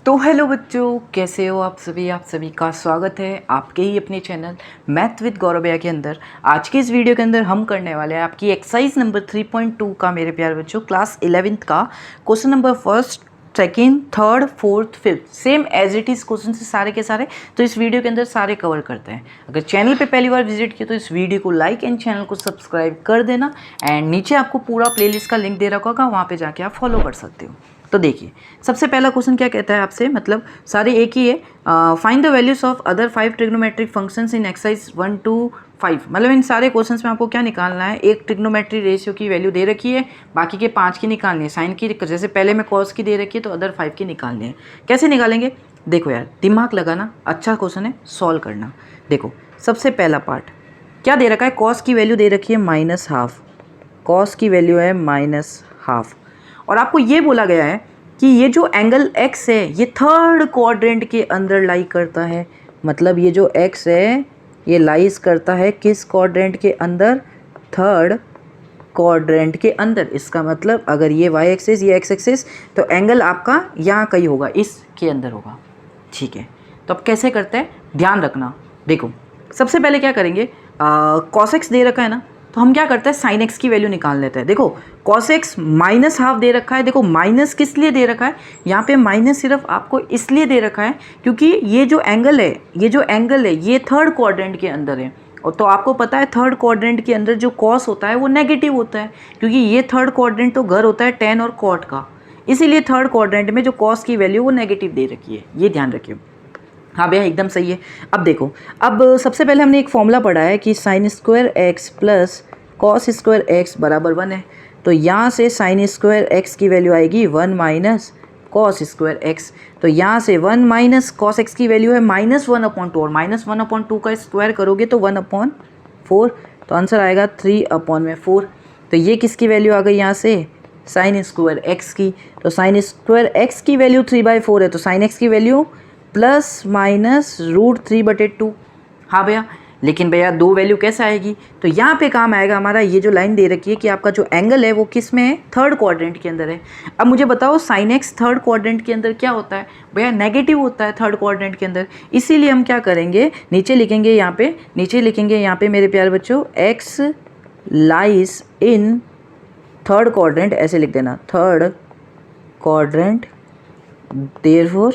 तो हेलो बच्चों, कैसे हो आप सभी का स्वागत है आपके ही अपने चैनल मैथ विद गौरव भैया के अंदर। आज के इस वीडियो के अंदर हम करने वाले हैं आपकी एक्सरसाइज नंबर 3.2 का मेरे प्यारे बच्चों क्लास 11th का question number first, second, third, fourth, fifth same as it is question से सारे के सारे। तो इस वीडियो के अंदर सारे कवर करते हैं। अगर चैनल पे पहली बार विजिट किया तो इस वीडियो को लाइक एंड चैनल को सब्सक्राइब कर देना। एंड नीचे आपको पूरा प्लेलिस्ट का लिंक दे रखा होगा, वहाँ पे जाके आप फॉलो कर सकते हो। तो देखिए, सबसे पहला क्वेश्चन क्या कहता है आपसे, मतलब सारे एक ही है। Find the values of other 5 trigonometric functions in exercise 1 to 5। मतलब इन सारे क्वेश्चंस में आपको क्या निकालना है, एक ट्रिग्नोमेट्री रेशियो की वैल्यू दे रखी है, बाकी के 5 की निकालनी है। साइन की जैसे पहले में कॉस की दे रखी है तो अदर 5 की निकालनी है। कैसे निकालेंगे देखो यार, दिमाग लगाना, अच्छा क्वेश्चन है, सॉल्व करना। देखो सबसे पहला पार्ट क्या दे रखा है, कॉस की वैल्यू दे रखी है -12। कॉस की वैल्यू है -12 और आपको ये बोला गया है कि ये जो एंगल x है ये थर्ड क्वाड्रेंट के अंदर लाई करता है। मतलब ये जो x है ये लाइज करता है किस क्वाड्रेंट के अंदर, थर्ड क्वाड्रेंट के अंदर। इसका मतलब अगर ये y एक्सिस ये x एक्सिस तो एंगल आपका यहाँ कहीं होगा, इसके अंदर होगा। ठीक है, तो अब कैसे करते हैं ध्यान रखना। देखो सबसे पहले क्या करेंगे, cos x दे रखा है ना, तो हम क्या करते हैं साइन x की वैल्यू निकाल लेते हैं। देखो cos x -12 दे रखा है। देखो माइनस किस लिए दे रखा है, यहाँ पे माइनस सिर्फ आपको इसलिए दे रखा है क्योंकि ये जो एंगल है ये थर्ड क्वाड्रेंट के अंदर है। और तो आपको पता है थर्ड क्वाड्रेंट के अंदर जो कॉस होता है वो नेगेटिव होता है, क्योंकि ये थर्ड क्वाड्रेंट तो घर होता है टेन और कॉट का, इसीलिए थर्ड क्वाड्रेंट में जो कॉस की वैल्यू वो नेगेटिव दे रखी है, ये ध्यान रखिए। हाँ भैया एकदम सही है। अब देखो, अब सबसे पहले हमने एक फॉर्मूला पढ़ा है कि sine square x plus cos square x बराबर 1 है। तो यहाँ से साइन स्क्वायर एक्स की वैल्यू आएगी 1 माइनस कॉस स्क्वायर एक्स। तो यहाँ से 1 माइनस कॉस एक्स की वैल्यू है -1/2 और -1/2 का स्क्वायर करोगे तो 1/4। तो आंसर आएगा 3/4। तो ये किसकी वैल्यू आ गई यहाँ से, साइन स्क्वायर एक्स की। तो साइन स्क्वायर एक्स की वैल्यू 3/4 है, तो साइन एक्स की वैल्यू +-√3/2। हाँ भैया, लेकिन भैया दो वैल्यू कैसे आएगी, तो यहाँ पे काम आएगा हमारा ये जो लाइन दे रखी है कि आपका जो एंगल है वो किस में है, थर्ड क्वाड्रेंट के अंदर है। अब मुझे बताओ साइन एक्स थर्ड क्वाड्रेंट के अंदर क्या होता है, भैया नेगेटिव होता है थर्ड क्वाड्रेंट के अंदर। इसीलिए हम क्या करेंगे, नीचे लिखेंगे यहाँ पे मेरे प्यारे बच्चों, x lies in third quadrant, ऐसे लिख देना, third quadrant, therefore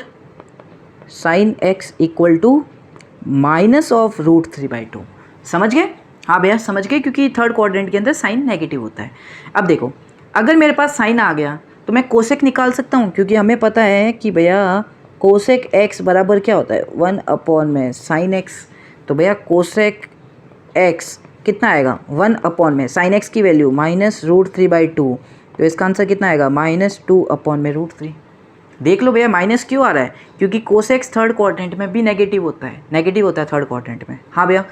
sine x equal to -√3/2। समझ गए? हाँ भैया समझ गए, क्योंकि थर्ड क्वाड्रेंट के अंदर साइन नेगेटिव होता है। अब देखो, अगर मेरे पास साइन आ गया तो मैं कोसेक निकाल सकता हूँ, क्योंकि हमें पता है कि भैया कोसेक एक्स बराबर क्या होता है, 1/sin x। तो भैया कोसेक एक्स कितना आएगा, 1/, साइन एक्स की वैल्यू -√3/2, तो इसका आंसर कितना आएगा, -2/√3। देख लो भैया माइनस क्यों आ रहा है, क्योंकि कोसेक्स थर्ड क्वाड्रेंट में भी नेगेटिव होता है थर्ड क्वाड्रेंट में। हाँ भैया,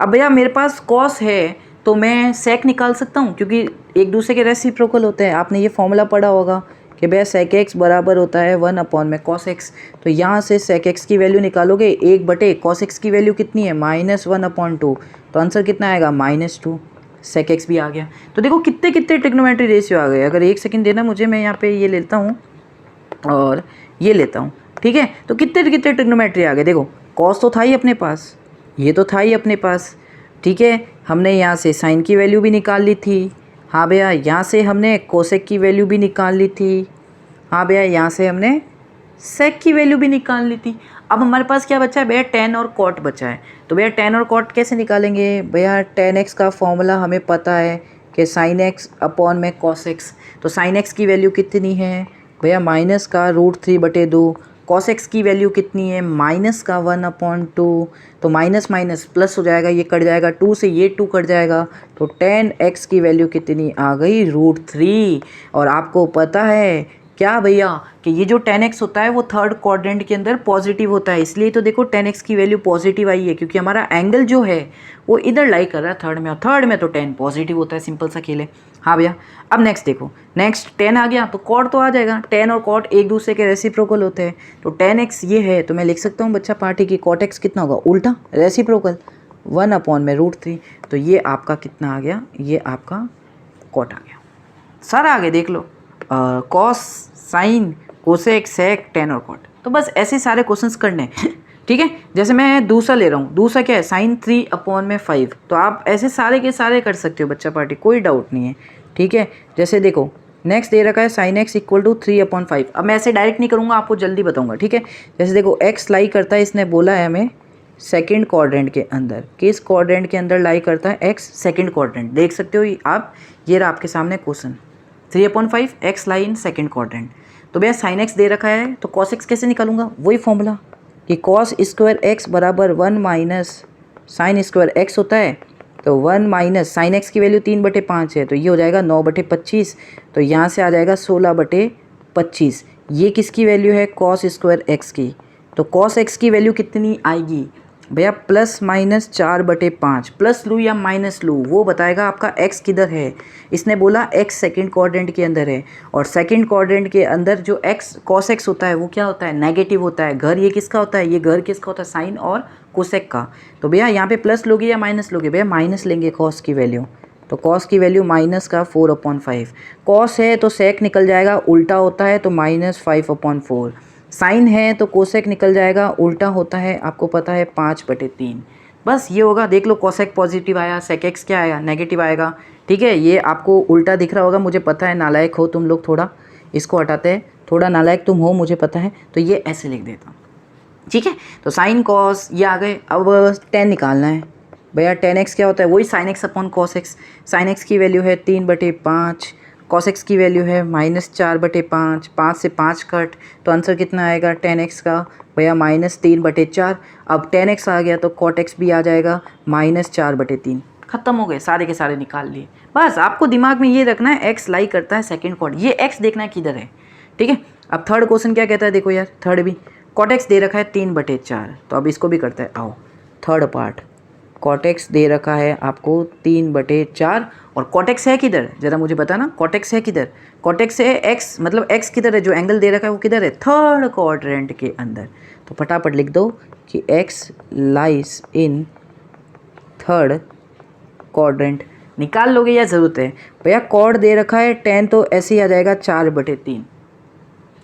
अब भैया मेरे पास कॉस है तो मैं सेक निकाल सकता हूँ, क्योंकि एक दूसरे के रेसिप्रोकल होते हैं। आपने ये फॉर्मूला पढ़ा होगा कि भैया सेक एक्स बराबर होता है 1/में कॉस एक्स। तो यहाँ से सेक एक्स की वैल्यू निकालोगे 1/, कॉस एक्स की वैल्यू कितनी है, -1/2, तो आंसर कितना आएगा, -2। सेक एक्स भी आ गया। तो देखो कितने ट्रिग्नोमेट्री रेशियो आ गए। अगर 1 सेकेंड देना मुझे, मैं यहाँ पे ये लेता हूँ और ये लेता हूँ, ठीक है। तो कितने ट्रिग्नोमेट्री आ गए। देखो कॉस तो था ही अपने पास, ये तो था ही अपने पास, ठीक है। हमने यहाँ से साइन की वैल्यू भी निकाल ली थी। हाँ भैया, यहाँ से हमने कोसेक की वैल्यू भी निकाल ली थी। हाँ भैया, यहाँ से हमने सेक की वैल्यू भी निकाल ली थी। अब हमारे पास क्या बचा है भैया, टेन और कॉट बचा है। तो भैया टेन और कॉट कैसे निकालेंगे, भैया टेन एक्स का फॉर्मूला हमें पता है कि साइन एक्स अपॉन में कॉस एक्स। तो साइन एक्स की वैल्यू कितनी है भैया, माइनस का √3/2। कॉस एक्स की वैल्यू कितनी है, माइनस का 1/2। तो माइनस माइनस प्लस हो जाएगा, ये कट जाएगा, 2 से ये 2 कट जाएगा। तो टेन एक्स की वैल्यू कितनी आ गई, √3। और आपको पता है क्या भैया कि ये जो 10x होता है वो थर्ड क्वाड्रेंट के अंदर पॉजिटिव होता है। इसलिए तो देखो 10x की वैल्यू पॉजिटिव आई है, क्योंकि हमारा एंगल जो है वो इधर लाई कर रहा है थर्ड में, और थर्ड में तो 10 पॉजिटिव होता है, सिंपल सा खेल है। हाँ भैया, अब नेक्स्ट देखो, नेक्स्ट 10 आ गया तो कॉट तो आ जाएगा। 10 और कॉट एक दूसरे के रेसिप्रोकल होते हैं। तो 10x ये है, तो मैं लिख सकता हूँ बच्चा पार्टी की कॉट एक्स कितना होगा, उल्टा रेसिप्रोकल 1/√3। तो ये आपका कितना आ गया, ये आपका कॉट आ गया। सारा आगे देख लो, कॉस, साइन, कोसेक, सेक, टेन और कॉट। तो बस ऐसे सारे क्वेश्चंस करने हैं। ठीक है, जैसे मैं दूसरा ले रहा हूँ, दूसरा क्या है sin 3/5, तो आप ऐसे सारे के सारे कर सकते हो बच्चा पार्टी, कोई डाउट नहीं है। ठीक है, जैसे देखो नेक्स्ट दे रखा है sin x = 3/5। अब मैं ऐसे डायरेक्ट नहीं करूँगा, आपको जल्दी बताऊँगा। ठीक है, जैसे देखो x लाई करता है, इसने बोला है हमें सेकंड क्वाड्रेंट के अंदर। किस क्वाड्रेंट के अंदर लाई करता है x? Second quadrant. देख सकते हो आप, ये रहा आपके सामने question, 3/5 x lie in second quadrant. तो भैया sin x दे रखा है, तो cos x कैसे निकालूंगा? वही फॉर्मूला कि cos स्क्वायर x बराबर 1 माइनस साइन स्क्वायर x होता है। तो 1 माइनस साइन x की वैल्यू 3/5 है, तो ये हो जाएगा 9/25। तो यहाँ से आ जाएगा 16/25। ये किसकी वैल्यू है? cos स्क्वायर x की। तो cos x की वैल्यू कितनी आएगी भैया? +-4/5। प्लस लूँ या माइनस लूँ वो बताएगा आपका x किधर है। इसने बोला x सेकंड क्वाड्रेंट के अंदर है, और सेकंड क्वाड्रेंट के अंदर जो x cos x होता है वो क्या होता है? नेगेटिव होता है। घर ये किसका होता है? ये घर किसका होता है? साइन और कोसेक का। तो भैया यहाँ पे प्लस लोगे या माइनस लोगे? भैया माइनस लेंगे cos की वैल्यू। तो cos की वैल्यू माइनस का 4/5। cos है तो sec निकल जाएगा, उल्टा होता है तो -5/4। साइन है तो कोसेक निकल जाएगा, उल्टा होता है आपको पता है 5/3। बस ये होगा। देख लो कोसेक पॉजिटिव आया, सेक एक्स क्या आया? नेगेटिव आएगा। ठीक है, ये आपको उल्टा दिख रहा होगा, मुझे पता है नालायक हो तुम लोग, थोड़ा इसको हटाते हैं, थोड़ा नालायक तुम हो मुझे पता है, तो ये ऐसे लिख देता हूँ। ठीक है, तो साइन कॉस ये आ गए। अब tan निकालना है भैया। tan x क्या होता है? वही sin x/cos x। sin x की वैल्यू है 3/5, cos x की वैल्यू है -4/5। 5 से 5 कट, तो आंसर कितना आएगा tan x का भैया? -3/4। अब tan x आ गया तो cot x भी आ जाएगा -4/3। खत्म हो गए, सारे के सारे निकाल लिए। बस आपको दिमाग में ये रखना है x लाई करता है सेकंड क्वाड, ये x देखना है किधर है। ठीक है, अब थर्ड क्वेश्चन क्या कहता है? देखो यार, थर्ड भी cot x दे रखा है 3/4, तो अब इसको भी करते हैं। आओ थर्ड पार्ट, cot x दे रखा है आपको 3/4, और cot x है किधर? ज़रा मुझे बताना, cot x है किधर? cot x है x, मतलब x किधर है? जो एंगल दे रखा है वो किधर है? थर्ड क्वाड्रेंट के अंदर। तो फटाफट लिख दो कि x lies in third quadrant. निकाल लोगे या ज़रूरत है? भैया कॉड दे रखा है tan, तो ऐसे ही आ जाएगा 4/3।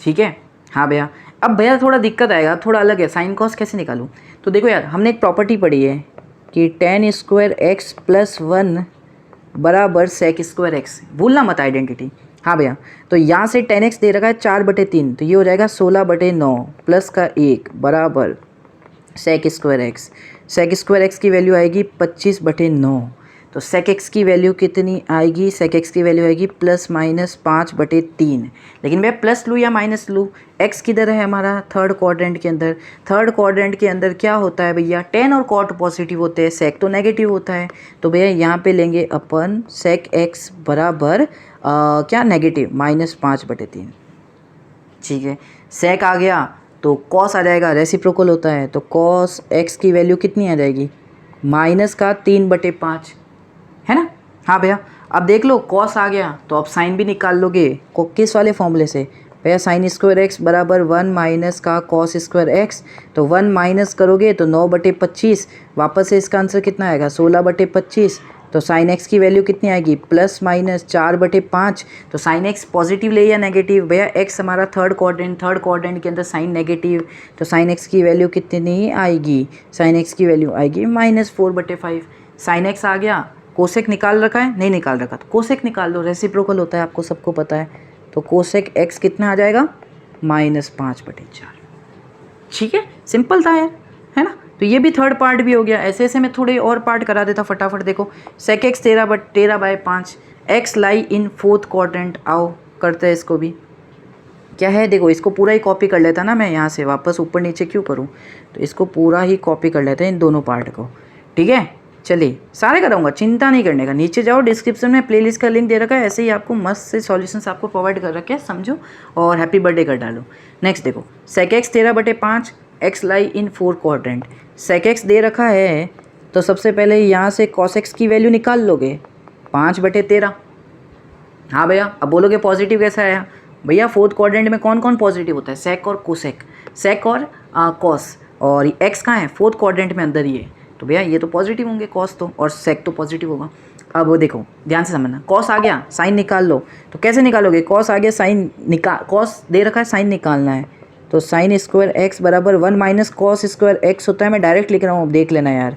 ठीक है, हाँ भैया। अब भैया थोड़ा दिक्कत आएगा, थोड़ा अलग है। साइन कॉस कैसे निकालूं? तो देखो यार, हमने एक प्रॉपर्टी पढ़ी है कि tan स्क्वायर x + 1 बराबर sec स्क्वायर x। भूलना मत आइडेंटिटी। हाँ भैया, तो यहाँ से tan x दे रखा है 4/3, तो ये हो जाएगा 16/9 प्लस का 1 बराबर sec square x। sec square x की वैल्यू आएगी 25/9। तो sec x की वैल्यू कितनी आएगी? sec x की वैल्यू आएगी +-5/3। लेकिन मैं प्लस लूँ या माइनस लूँ? x किधर है हमारा? थर्ड क्वाड्रेंट के अंदर। थर्ड क्वाड्रेंट के अंदर क्या होता है भैया? tan और cot पॉजिटिव होते हैं, sec तो नेगेटिव होता है। तो भैया यहाँ पे लेंगे अपन sec x बराबर क्या? नेगेटिव -5/3। ठीक है, sec आ गया तो cos आ जाएगा, रेसिप्रोकल होता है। तो cos x की वैल्यू कितनी आ जाएगी? -3/5, है ना? हाँ भैया, अब देख लो cos आ गया तो अब साइन भी निकाल लोगे। किस वाले फॉर्मूले से भैया? sin स्क्वायर x बराबर 1 माइनस का cos स्क्वायर x। तो 1 माइनस करोगे तो 9/25, वापस से इसका आंसर कितना आएगा? 16/25। तो sin x की वैल्यू कितनी आएगी? +-4/5। तो sin x पॉजिटिव ले या नेगेटिव? भैया x हमारा थर्ड क्वाड्रेंट के अंदर साइन नेगेटिव, तो sin x की वैल्यू कितनी आएगी? sin x की वैल्यू आएगी -4/5। sin x आ गया, कोसेक निकाल रखा है? नहीं निकाल रखा, तो कोसेक निकाल लो, रेसिप्रोकल होता है, आपको सबको पता है। तो कोसेक x कितना आ जाएगा? -5/4। ठीक है, सिंपल था यार, है ना? तो ये भी थर्ड पार्ट भी हो गया। ऐसे ऐसे मैं थोड़े और पार्ट करा देता फटाफट। देखो sec x 13/5, x lie in fourth quadrant. आओ करते हैं इसको भी। क्या है देखो, इसको पूरा ही कॉपी कर लेता ना मैं, यहाँ से वापस ऊपर नीचे क्यों करूँ? तो इसको पूरा ही कॉपी कर लेते हैं इन दोनों पार्ट को। ठीक है, चलिए सारे कराऊंगा, चिंता नहीं करने का। नीचे जाओ, डिस्क्रिप्शन में प्लेलिस्ट का लिंक दे रखा है, ऐसे ही आपको मस्त से सॉल्यूशंस आपको प्रोवाइड कर रखे हैं, समझो और हैप्पी बर्थडे कर डालो। नेक्स्ट देखो, sec x 13/5, x लाई इन 4 क्वाड्रेंट। sec x दे रखा है तो सबसे पहले यहाँ से cos x की वैल्यू निकाल लोगे 5/13। हाँ भैया, अब बोलोगे पॉजिटिव कैसा आया? भैया फोर्थ क्वाड्रेंट में कौन कौन पॉजिटिव होता है? sec और कोसेक, sec और cos, और x कहाँ है? फोर्थ क्वाड्रेंट में अंदर ही है, तो भैया ये तो पॉजिटिव होंगे, cos तो, और sec तो पॉजिटिव होगा। अब वो देखो ध्यान से समझना, cos आ गया, साइन निकाल लो। तो कैसे निकालोगे? cos आ गया, साइन निकाल, cos दे रखा है, साइन निकालना है। तो साइन स्क्वायर एक्स बराबर 1 माइनस कॉस स्क्वायर एक्स होता है। मैं डायरेक्ट लिख रहा हूँ, अब देख लेना यार,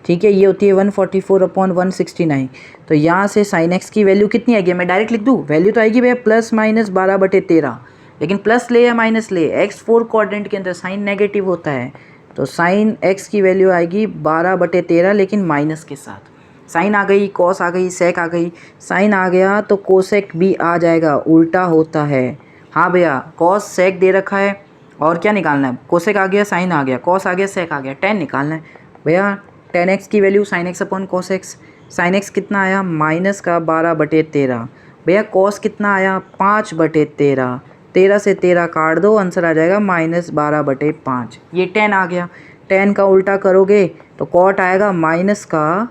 ठीक है। ये होती है 144/169। तो यहाँ से साइन एक्स की वैल्यू कितनी आएगी, मैं डायरेक्ट लिख दूँ, वैल्यू तो आएगी भैया प्लस माइनस 12/13। लेकिन प्लस ले या माइनस ले, एक्स 4 क्वाड्रेंट के अंदर साइन नेगेटिव होता है, तो साइन एक्स की वैल्यू आएगी 12/13 लेकिन माइनस के साथ। साइन आ गई, कॉस आ गई, सेक आ गई। साइन आ गया तो कोसेक भी आ जाएगा, उल्टा होता है। हाँ भैया, कॉस सेक दे रखा है और क्या निकालना है, कोसेक आ गया, साइन आ गया, कॉस आ गया, सेक आ गया, tan निकालना है भैया। tan x की value sine x upon cos x. Sine x कितना आया, माइनस का 12/13। भैया कॉस कितना आया, 5/13। 13 से 13 काट दो, आंसर आ जाएगा -12/5। ये tan आ गया। tan का उल्टा करोगे तो कॉट आएगा माइनस का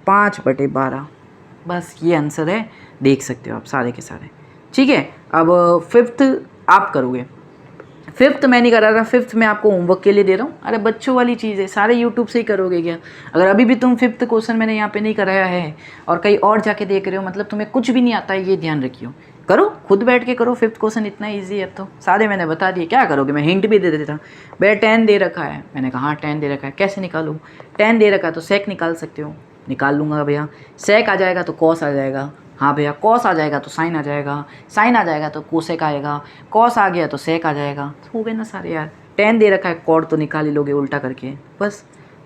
5/12। बस ये आंसर है, देख सकते हो आप सारे के सारे, ठीक है। अब फिफ्थ आप करोगे। फिफ्थ मैं नहीं करा रहा, फिफ्थ मैं आपको होमवर्क के लिए दे रहा हूँ। अरे बच्चों वाली चीज़ है, सारे यूट्यूब से ही करोगे क्या? अगर अभी भी तुम फिफ्थ क्वेश्चन मैंने यहाँ पे नहीं कराया है और कहीं और जाके देख रहे हो, मतलब तुम्हें कुछ भी नहीं आता है, ये ध्यान रखियो। करो, खुद बैठ के करो, फिफ्थ क्वेश्चन इतना ईजी है। तो सारे मैंने बता दिए, क्या करोगे, मैं हिंट भी दे देता। भैया tan दे रखा है, मैंने कहा हाँ tan दे रखा है, कैसे निकालूँ? tan दे रखा है तो सेक निकाल सकते हो, निकाल लूँगा भैया। सेक आ जाएगा तो कॉस आ जाएगा, हाँ भैया कॉस आ जाएगा तो साइन आ जाएगा, साइन आ जाएगा तो कोसेक आएगा, कॉस आ गया तो सेक आ जाएगा। हो गए ना सारे यार। tan दे रखा है, कॉड तो निकाल ही लोगे उल्टा करके, बस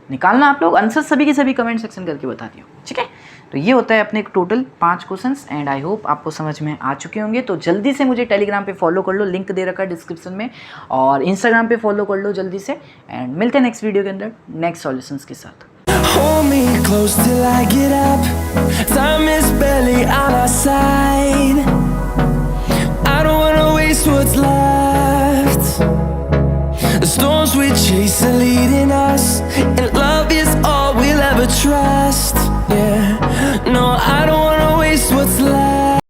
निकालना आप लोग। आंसर सभी के सभी कमेंट सेक्शन करके बता दियो, ठीक है। तो ये होता है अपने total 5 questions and I hope आपको समझ में आ चुके होंगे। तो जल्दी से मुझे टेलीग्राम पे फॉलो कर लो, लिंक दे रखा है डिस्क्रिप्शन में, और इंस्टाग्राम पे फॉलो कर लो जल्दी से। एंड मिलते हैं नेक्स्ट वीडियो के अंदर नेक्स्ट सॉल्यूशंस के साथ। Hold me close till I get up. Time is barely on our side. I don't wanna waste what's left. The storms we chase are leading us, and love is all we'll ever trust. Yeah, no, I don't